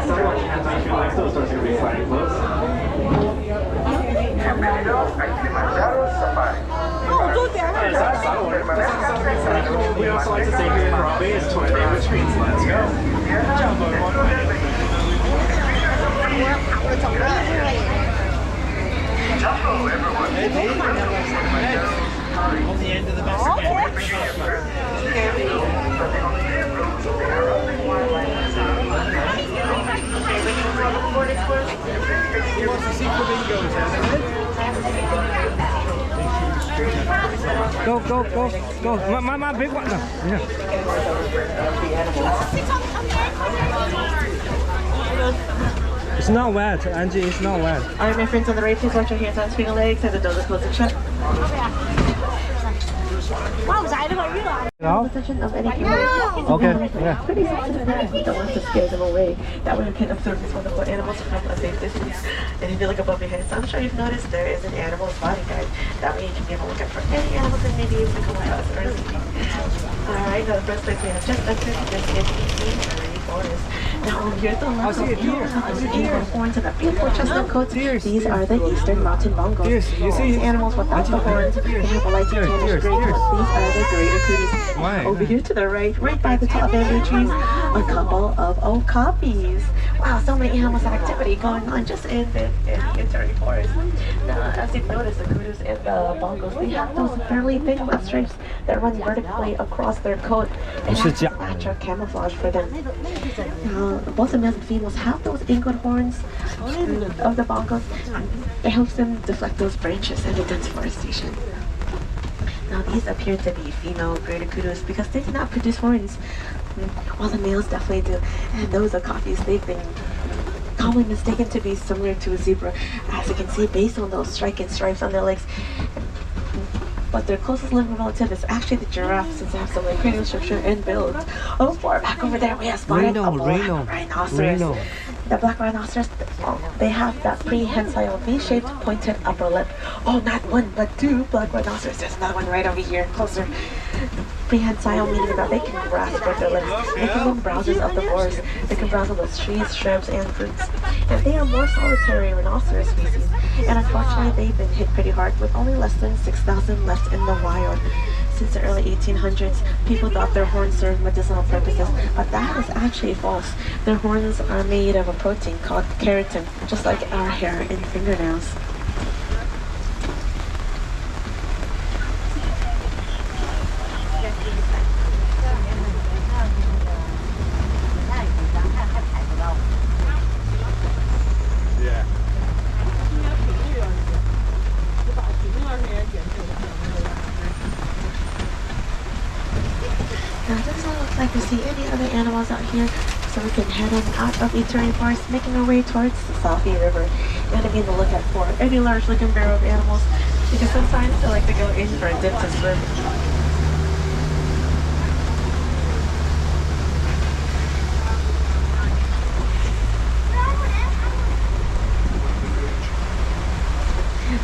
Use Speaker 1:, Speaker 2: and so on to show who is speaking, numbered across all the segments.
Speaker 1: outside, watch your hands on your legs, those doors are going to be sliding closed.
Speaker 2: Bienvenidos a Kilimanjaro Safaris.
Speaker 1: We also like to say here in Harambe is toilet, which means let's go.
Speaker 2: Jumbo, everyone.
Speaker 3: On the end of the basket. He wants to see flamingos, hasn't it?
Speaker 4: Go, go, go, go. My big one. Yeah. It's not wet, Angie. It's not wet.
Speaker 5: All right, my friends on the right, please watch your hands, hands, finger, legs, and the doors are closed and shut.
Speaker 4: Now?
Speaker 5: Position of any human.
Speaker 4: Okay, yeah.
Speaker 5: Pretty sensitive nerves. We don't want to scare them away. That way we can observe these wonderful animals from a safe distance. And if you look above your head, so I'm sure you've noticed there is an animal spotting guide. That way you can be able to look out for any animals that may be able to come across or anything. Alright, now the first place we have just entered this is the forest. Now over here at the left of the horns and the beautiful chestnut coats, these are the eastern mountain bongos.
Speaker 4: You see?
Speaker 5: These animals without the horns, they have a light tannish gray coat. These are the greater cooties.
Speaker 4: Why?
Speaker 5: Over here to the right by the tall bamboo trees, a couple of okapis. Wow, so many animals activity going on just in the interior forest. Now, as you've noticed, the kudos and the bongos, they have those fairly thin black stripes that run vertically across their coat, and that's natural camouflage for them. Now, both the males and females have those ingot horns of the bongos. It helps them deflect those branches in the dense forestation. Now these appear to be female greater kudos because they do not produce horns, while the males definitely do. And those okapis, they've been commonly mistaken to be similar to a zebra, as you can see based on those striking stripes on their legs. But their closest living relative is actually the giraffe, since they have similar cranial structure and build. Oh, far back over there we have spotted a black rhinoceros. The black rhinoceros, they have that prehensile V-shaped pointed upper lip. Oh, not one, but two black rhinoceros. There's another one right over here, closer. Prehensile meaning that they can grasp with their lips, making them browsers of the forest. They can browse on those trees, shrubs, and fruits. And they are more solitary rhinoceros species. And unfortunately, they've been hit pretty hard with only less than 6,000 left in the wild. Since the early 1800s, people thought their horns served medicinal purposes, but that is actually false. Their horns are made of a protein called keratin, just like our hair and fingernails. Now it doesn't look like we see any other animals out here, so we can head on out of Eternian Forest, making our way towards the Safi River. And again, to look out for any large looking barrel of animals, because sometimes they like to go in for a dip to swim.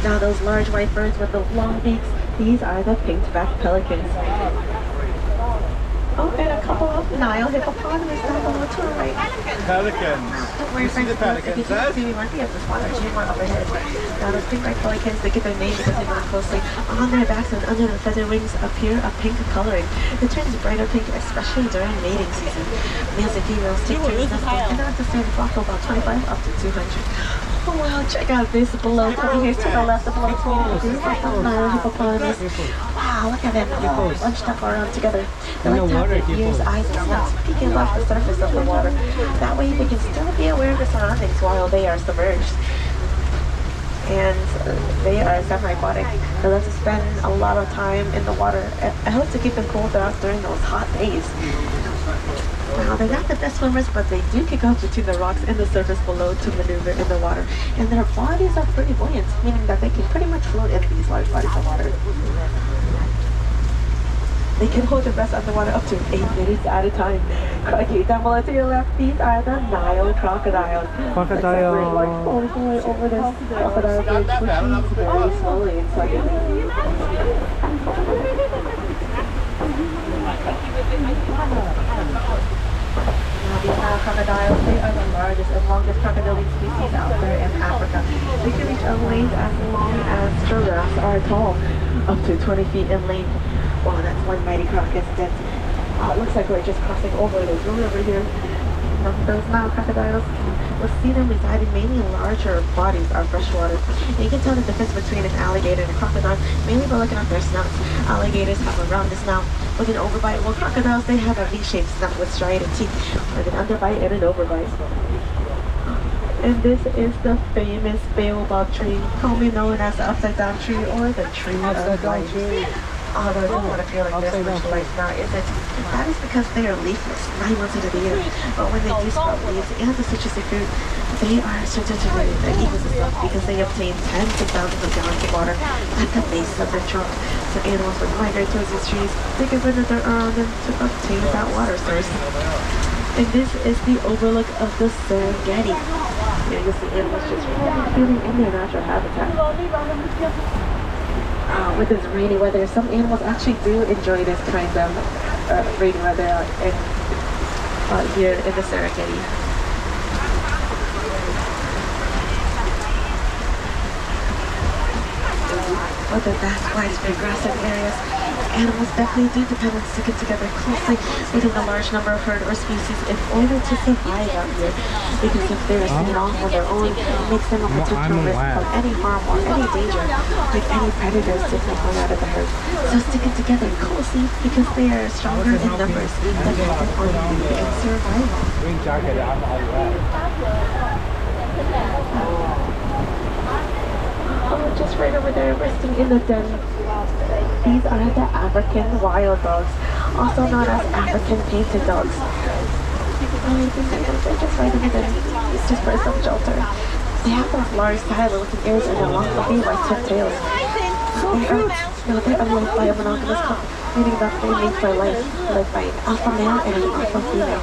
Speaker 5: Now those large white birds with the long beaks, these are the pink-backed pelicans. Oh, and a couple of Nile hippopotamus down below to our right.
Speaker 3: Pelicans.
Speaker 5: Don't worry, friends, if you can't see me, might be at this one or two more overhead. Now those pink-backed pelicans, they get their name because they move closely. On their backs and under their feather wings appear a pink coloring. It turns brighter pink, especially during mating season. Males and females take turns nesting, and that's the same flock of about 25 up to 200. Oh wow, check out this below over here to the left of below to these are the Nile hippopotamus. Wow, look at them all bunched up around together. They like to have their ears, eyes, and snouts peeking above the surface of the water. That way they can still be aware of their surroundings while they are submerged. And they are semi-aquatic. They love to spend a lot of time in the water. It helps to keep them cool during those hot days. Now, they're not the best swimmers, but they do kick off between the rocks and the surface below to maneuver in the water. And their bodies are pretty buoyant, meaning that they can pretty much float in these large bodies of water. They can hold their breath underwater up to 8 minutes at a time. Crikey, down below to your left, these are the Nile crocodiles.
Speaker 4: Crocodile.
Speaker 5: Like floating over this crocodile bridge, which moves very slowly and silently. Now, these Nile crocodiles, they are the largest longest crocodilian species out there in Africa. They can reach a length as long as giraffes are tall, up to 20 feet in length. Wow, that's one mighty crocodile. It looks like we're just crossing over the road over here. Those Nile crocodiles, we'll see them residing mainly in larger bodies of freshwater. And you can tell the difference between an alligator and a crocodile mainly by looking at their snouts. Alligators have a rounded snout with an overbite, while crocodiles, they have a V-shaped snout with striated teeth with an underbite and an overbite. And this is the famous baobab tree, commonly known as the upside down tree or the tree of life. Although it doesn't want to feel like this much life now, is it? That is because they are leafless 9 months into the year. But when they do sprout leaves and the citrusy fruit, they are certificated the ecosystem because they obtain tens of thousands of gallons of water at the base of their trunk. So animals would migrate towards these trees, take advantage of around them to obtain that water source. And this is the overlook of the Serengeti. Here you see animals just feeling in their natural habitat. With this rainy weather, some animals actually do enjoy this kind of rainy weather here in the Serengeti. With the vast widespread grassland areas, animals definitely do depend on sticking together closely within a large number of herd or species in order to survive out here. Because if they're seen off on their own, it makes them a potential risk of any harm or any danger, like any predators to take one out of the herd. So sticking together closely because they are stronger in numbers, dependent on food and survival.
Speaker 4: Green jacket, I'm
Speaker 5: Oh, just right over there, resting in the den. These are the African wild dogs, also known as African painted dogs. They're just right over there. It's just for some shelter. They have those large silent-looking ears and their long, fluffy, white-tipped tails. They're unlike by a monogamous couple, meaning that they mate for life, led by an alpha male and an alpha female.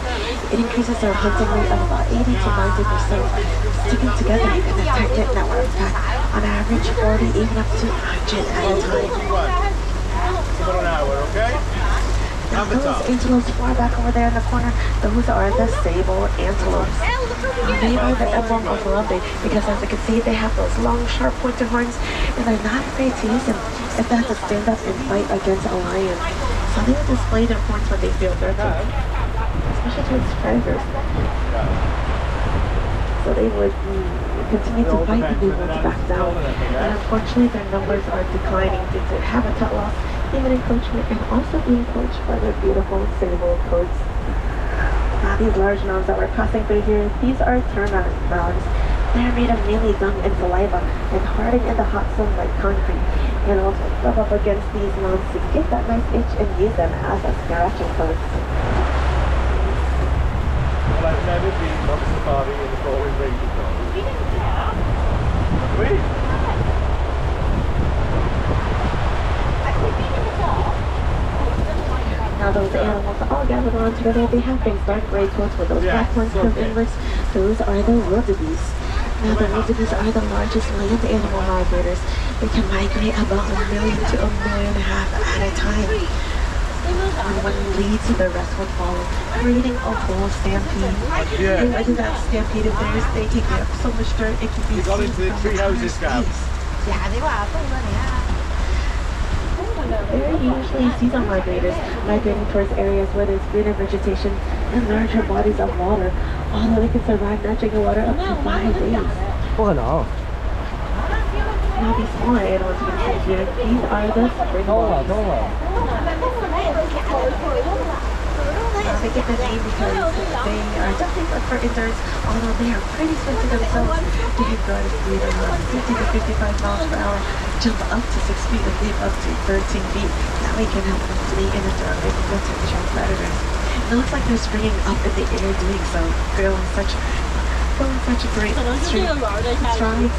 Speaker 5: It increases their hunting rate of about 80 to 90%. Sticking together in a tight-knit network pack, on average 40, even up to 100 at a time. Now those antelopes far back over there in the corner, those are the sable antelopes. They are the emblem of Harambe because, as you can see, they have those long, sharp pointed horns, and they're not afraid to use them if they have to stand up and fight against a lion. So they will display their horns when they feel threatened, especially to its predators. So they would continue to fight and they won't back down. And unfortunately, their numbers are declining due to habitat loss, human encroachment, and also being poached by their beautiful sable coats. Now, these large mounds that we're passing through here, these are termite mounds. They're made of mainly dung and saliva and harden in the hot sun like concrete. And also rub up against these mounds to get that nice itch and use them as a scratching post.
Speaker 3: Well, I've never been on a safari in the pouring rain before.
Speaker 5: Now those animals all gathered around together, they have those dark gray coats with those black ones curved inwards. Those are the wildebeest. Now the wildebeest are the largest land animal migrators. They can migrate about 1 million to 1.5 million at a time. And one leads, the rest would follow, creating a whole stampede. And whether that stampede of theirs, they can get up so much dirt, it can be
Speaker 3: You got into the tree houses, Scab.
Speaker 5: They're usually seasonal migrators, migrating towards areas where there's greener vegetation and larger bodies of water, although they can survive not drinking water up to 5 days.
Speaker 4: Oh no.
Speaker 5: Now these smaller animals you can see here, these are the springboks. They get the name because they are definitely good for indoors, although they are pretty swift to themselves. They can grow at a speed of around 50 to 55 miles per hour, jump up to 6 feet and leap up to 13 feet. That way can help them flee in and throw away from potential predators. And it looks like they're springing up in the air doing so, going such a great strides,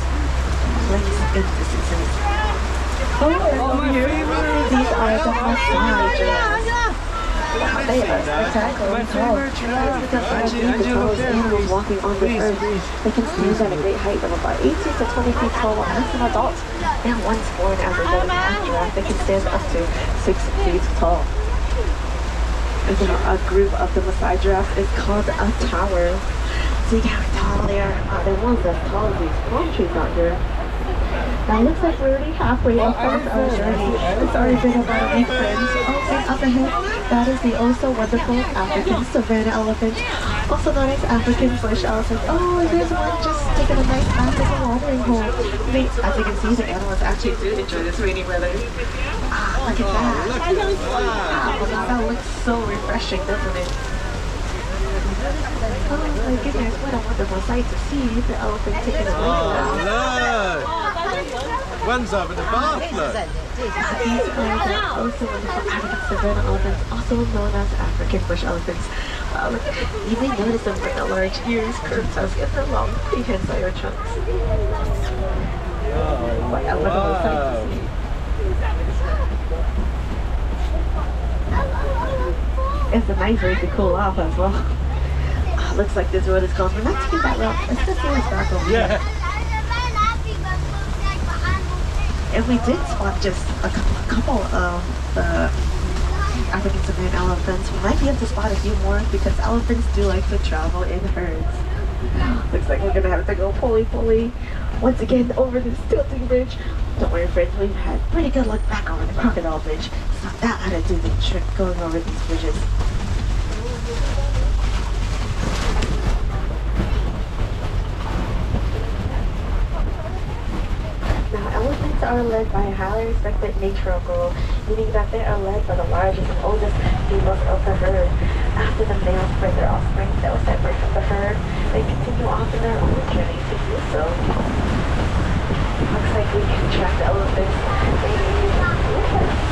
Speaker 5: legs, and distances. Over here, these are the Maasai giraffes. They are spectacular and tall. Because of the tallest animals walking on the earth, they can stand at a great height of about 18 to 20 feet tall as an adult. And once born as a young giraffe, they can stand up to 6 feet tall. And then a group of the Maasai giraffes is called a tower. See how tall they are? They're ones as tall as these palm trees out here. Now it looks like we're already halfway across our journey. It's already been about a week, friends. Oh, and up ahead, that is the oh so wonderful African savanna elephant, also known as African bush elephant. Oh, there's one just taking a nice bath in the watering hole. As you can see, the animals actually do enjoy this rainy weather. Ah, look at that. Wow, that looks so refreshing, doesn't it? Oh my goodness, what a wonderful sight to see the elephant taking a bath.
Speaker 3: Look! One's having a bath, look.
Speaker 5: These are the also wonderful African savanna elephants, also known as African bush elephants. Look, you may notice them with their large ears, curved tusks, and their long prehensile trunks. What a wonderful sight to see. It's a nice way to cool off as well. Looks like this road is closed. We're not taking that route. Let's just see what's back over here. And we did spot just a couple of the African savanna elephants. We might be able to spot a few more because elephants do like to travel in herds. Looks like we're gonna have to go pulley once again over this tilting bridge. Don't worry, friends, we've had pretty good look back over the crocodile bridge. It's not that hard to do the trick going over these bridges. Elephants are led by a highly respected matriarchal, meaning that they are led by the largest and oldest females of the herd. After the males spread their offspring, they'll separate from the herd. They continue off in their own journey to do so. Looks like we can track the elephants.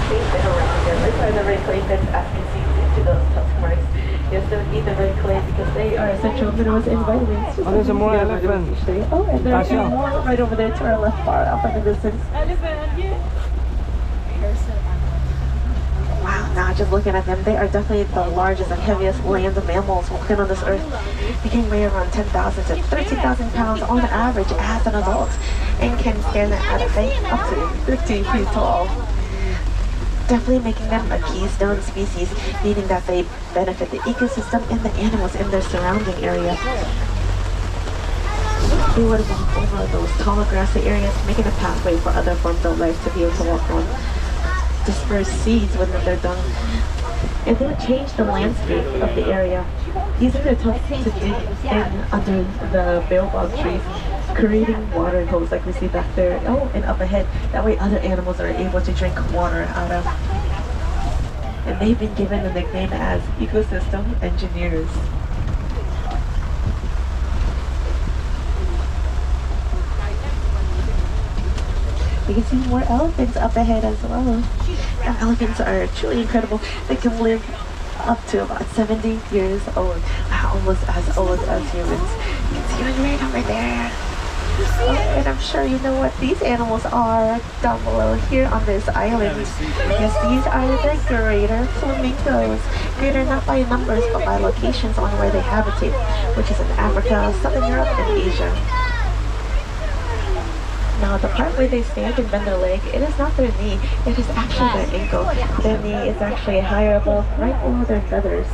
Speaker 5: They've been around here. These are the red clay pits, as you can see due to those tusk marks. Yes, they would eat the red clay because they are essential minerals and vitamins.
Speaker 4: Oh, there's some more elephants.
Speaker 5: Oh, and there's more right over there to our left, far off in the distance. Wow, now just looking at them, they are definitely the largest and heaviest land mammals walking on this earth. They can weigh around 10,000 to 13,000 pounds on average as an adult and can stand at a height up to 15 feet tall. Definitely making them a keystone species, meaning that they benefit the ecosystem and the animals in their surrounding area. They would walk over those taller grassy areas, making a pathway for other forms of life to be able to walk on. Disperse seeds when they're done, and they would change the landscape of the area. Using their tusks to dig in under the baobab trees, creating water holes like we see back there. Oh, and up ahead. That way other animals are able to drink water out of. And they've been given the nickname as ecosystem engineers. You can see more elephants up ahead as well. And elephants are truly incredible. They can live up to about 70 years old, almost as old as humans. You can see one right over there. Oh, and I'm sure you know what these animals are down below here on this island. Yes, these are the greater flamingos. Greater not by numbers, but by locations on where they habitate, which is in Africa, Southern Europe, and Asia. Now, the part where they stand and bend their leg, it is not their knee, it is actually their ankle. Their knee is actually higher above, right below their feathers.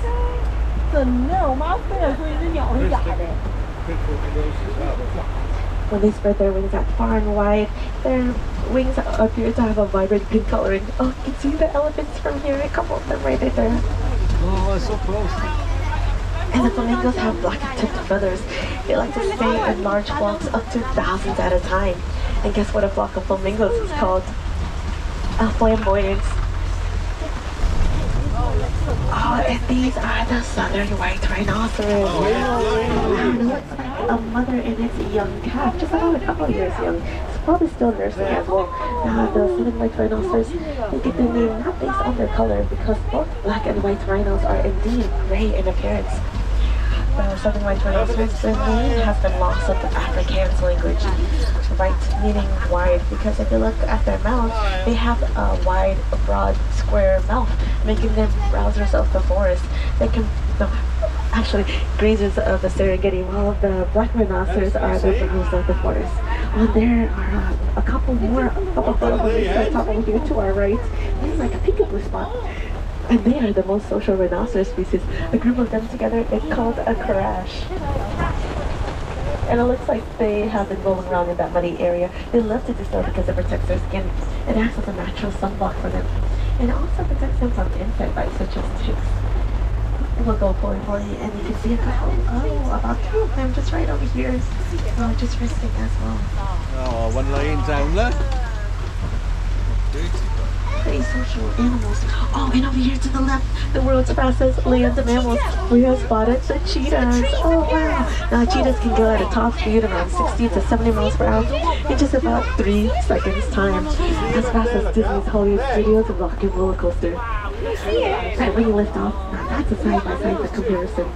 Speaker 5: When they spread their wings out far and wide, their wings appear to have a vibrant pink coloring. Oh, you can see the elephants from here, a couple of them right there.
Speaker 4: Oh, it's so close.
Speaker 5: And the flamingos have black-tipped feathers. They like to stay in large flocks up to thousands at a time. And guess what a flock of flamingos is called? A flamboyant. Oh, and these are the southern white rhinoceros. Wow, it looks like a mother and its young calf, just about a couple years young. It's probably still nursing as well. Now, the southern white rhinoceros, they get their name not based on their color, because both black and white rhinos are indeed gray in appearance. The southern white rhinoceros, their name has been lost of the Afrikaans language. White meaning wide, because if you look at their mouth, they have a wide, broad, square mouth, making them browsers of the forest. They can, actually, grazers of the Serengeti, while the black rhinoceros are the browsers of the forest. Well, there are a couple photos on top over here to our right. This is like a peekaboo spot. And they are the most social rhinoceros species. A group of them together is called a carash. And it looks like they have been rolling around in that muddy area. They love to do so because it protects their skin. It acts as a natural sunblock for them. And it also protects them from insect bites such as ticks. We'll go forward for you and you can see a couple. Oh, about 2 of them just right over here. Just resting as well.
Speaker 3: One laying down there.
Speaker 5: Pretty social animals. Oh, and over here to the left, the world's fastest land mammals. We have spotted the cheetahs. Oh, wow. Now, cheetahs can go at a top speed around 60 to 70 miles per hour in just about 3 seconds time. As fast as Disney's Hollywood Studios Rock and Roller Coaster. Right when you lift off, now that's a side-by-side for comparison.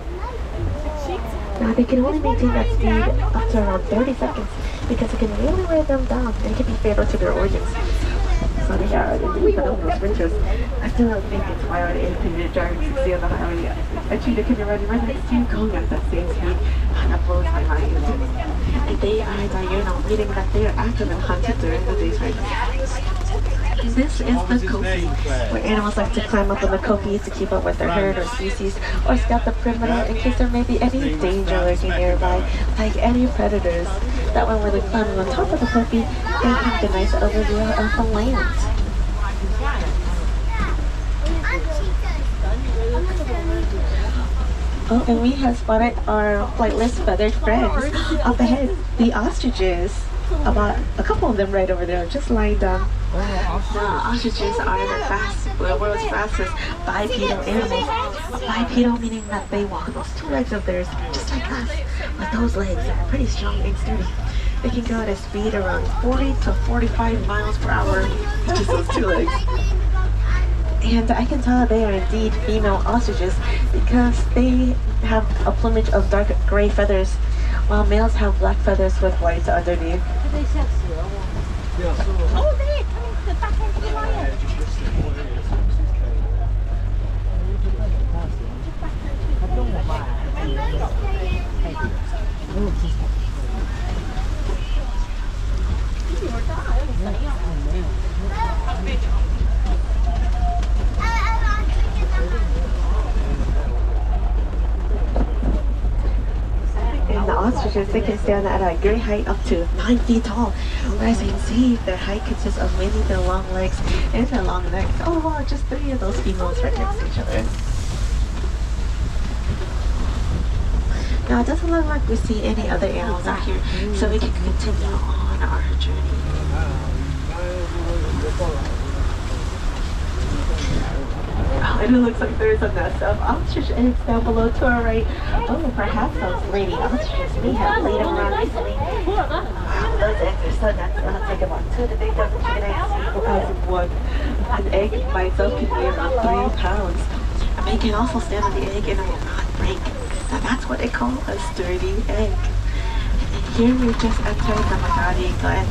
Speaker 5: Now, they can only maintain that speed up to around 30 seconds because it can really wear them down and it can be fatal to their organs. So they are indeed phenomenal sprinters. I still don't think it's wild if you're driving 60 on the highway. A cheetah can be running right next to you going at that same speed, and that blows my mind. And they are diurnal, meaning that they are active and hunted during the daytime. This is the kopi, where animals like to climb up on the kopi to keep up with their herd or species, or scout the perimeter in case there may be any danger lurking nearby, like any predators. That one really fun on top of the kopi, they have a nice overview of the land. Oh, and we have spotted our flightless feathered friends up ahead, the ostriches. About a couple of them right over there, just lying down. Ostriches are the world's fastest bipedal animals. Bipedal meaning that they walk on those 2 legs of theirs, just like us. But those legs are pretty strong and sturdy. They can go at a speed around 40 to 45 miles per hour, just those 2 legs. And I can tell they are indeed female ostriches because they have a plumage of dark gray feathers, while males have black feathers with white underneath. And the ostriches, they can stand at a great height up to 9 feet tall. Whereas you can see, their height consists of mainly their long legs and their long necks. Oh wow, just 3 of those females right next to each other. Now it doesn't look like we see any other animals out here, so we can continue on our journey. Oh, and it looks like there's a nest of ostrich eggs down below to our right. Oh, perhaps those lady ostriches may have laid them around recently. Wow, those eggs are so nuts. It'll take about 2 to 3 dozen chicken eggs as one. An egg by itself can weigh around 3 pounds. A man can also stand on the egg and it will not break. Now that's what they call a sturdy egg. And here we've just entered the Magadi Glen.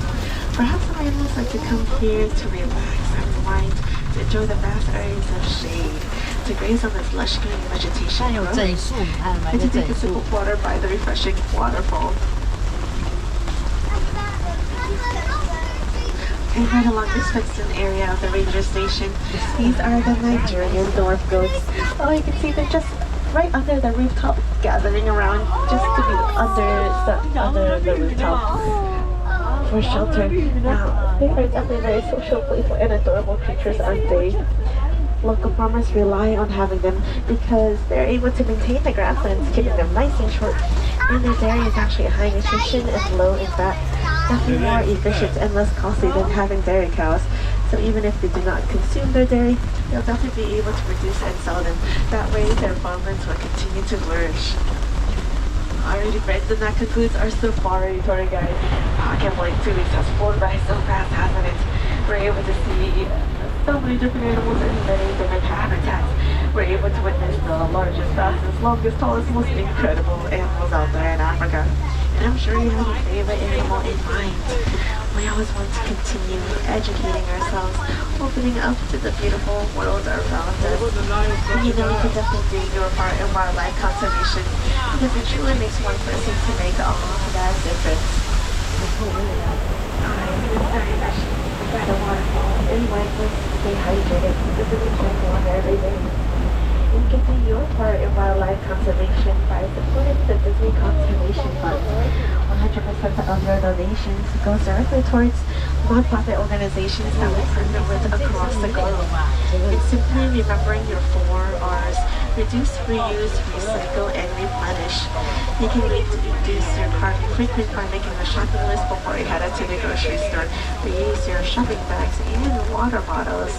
Speaker 5: Perhaps some animals like to come here to relax and unwind, to enjoy the vast areas of shade, to graze on this lush green vegetation, and to take a sip of water by the refreshing waterfall. And right along this fenced-in area of the ranger station, these are the Nigerian dwarf goats. Oh, you can see they're just right under the rooftop, gathering around just to be under the rooftop for shelter. Now, they are definitely very social, playful, and adorable creatures, aren't they? Local farmers rely on having them because they're able to maintain the grasslands, keeping them nice and short. And their dairy is actually high in nutrition and low in fat. Nothing more efficient and less costly than having dairy cows. So even if they do not consume their dairy, they'll definitely be able to produce and sell them. That way, their farmlands will continue to flourish. Alrighty friends, and that concludes our safari tour guide. I can't believe 2 weeks has flown by so fast, hasn't it? We're able to see so many different animals in many different habitats. We're able to witness the largest, fastest, longest, tallest, most incredible animals out there in Africa. And I'm sure you have a favorite animal in mind. We always want to continue educating ourselves, opening up to the beautiful world around us. And you know you can definitely do your part in wildlife conservation because it truly makes one person to make all that difference. By the waterfall, anyway, let's stay hydrated. This is a drink water every day. You can do your part in wildlife conservation by supporting the Disney Conservation Fund. of your donations goes directly towards nonprofit organizations that we partner with across the globe. It's simply remembering your 4 R's: reduce, reuse, recycle, and replenish. You can reduce your carbon footprint by making a shopping list before you head out to the grocery store. Reuse your shopping bags and water bottles,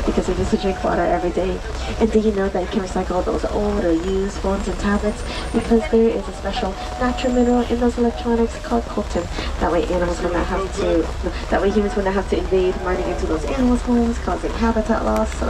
Speaker 5: because we used to drink water every day. And do you know that you can recycle those old or used phones and tablets, because there is a special natural mineral in those electronics called coltan. That way humans would not have to invade, mining into those animals' homes, causing habitat loss.